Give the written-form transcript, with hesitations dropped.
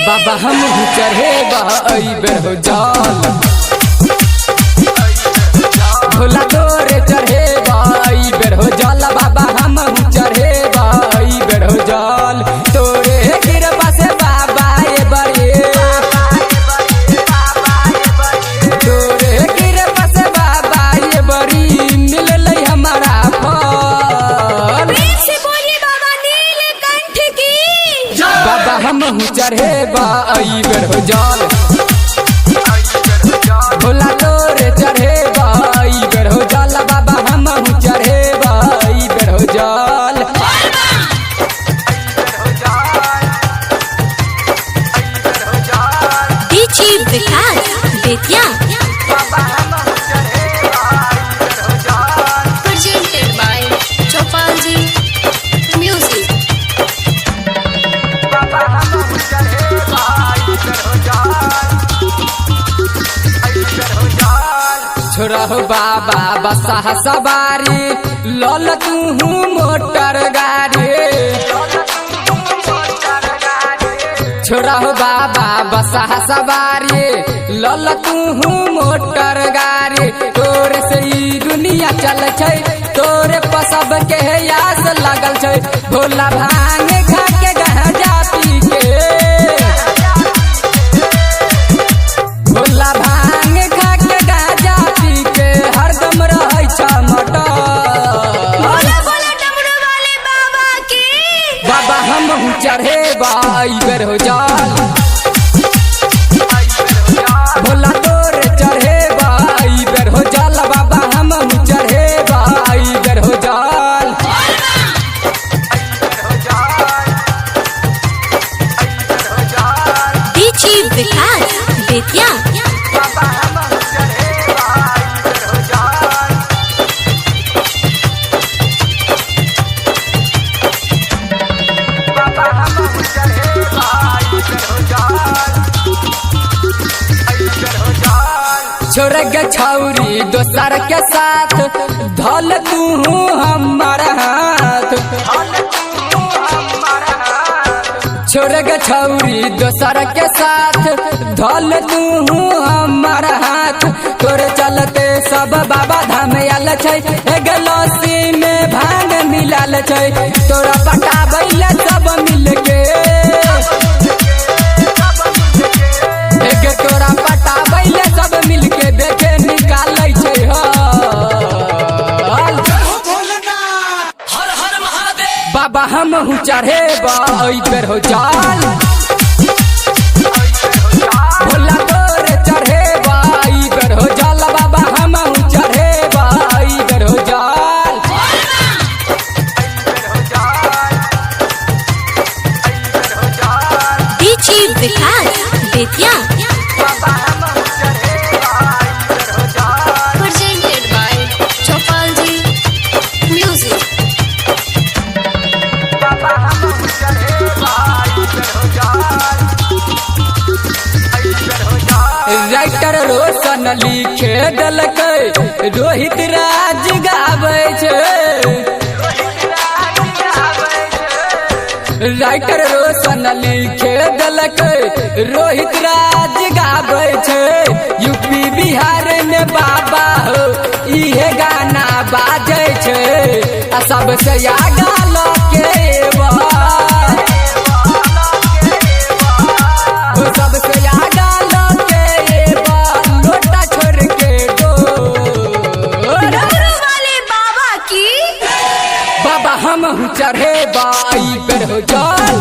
बाबा हम चढ़े बेर हो जाल भोला तोरे चढ़े बेर हो जाल बाबा हम चढ़े बेर हो जाल तोरे कृपा से बाबा ये बड़े तोरे कृपा से बाबा ये बड़ी मिल हमारा फल बाबा हम चढ़े बेर हो जाल भोला तोरे चढ़े बेर हो जाल बाबा हम चढ़े बेर हो जाल Vikas Bettiah presented by Chopal ji Music. छोरा हो बाबा बसा सवारी लल तू मोटर गाड़ी छोरा हो बाबा बसा सवारी लल तू मोटर गाड़ी तोरे से ई दुनिया चल छै तोरे पसब के यास लागल छै भोला भांग खा के गांजा पी के भोला भांग खा के गांजा पी के हरदम रहै छ मटन बाबा हम चढ़े बेर हो जाल भोला तोरे चढ़े बेर हो जाल बाबा हम चढ़े बेर हो जाल विकास बेतिया छोड़ के छौरी दोसर के साथ धल तू हमार हाथ छोड़ के छौरी दोसर के साथ धल तू हमार हाथ तोरे चलते सब बाबा धाम आयल छै गलसी में भांग मिलाल छै तोरा पटाबैल सब मिल के तोरा पटाबैल सब मिल के देखे निकालै छै बाबा हम चढ़े बेर हो जाल भोला तोरे चढ़े बेर हो जाल बाबा हम चढ़े बेर हो जाल Vikas Bettiah presented by Chopal ji Music. Writer Roshan लिखे दलकै रोहित राज गाबै छै राइटर रोशन लिखे दलकै रोहित राज गाबै छै यूपी बिहार में बाबा हो इहे गाना बाजै छै आ सबसे आगा लके सबसे आगा लके लोटा छोड़ के बाबा की बाबा हम चढ़े बेर हो जाल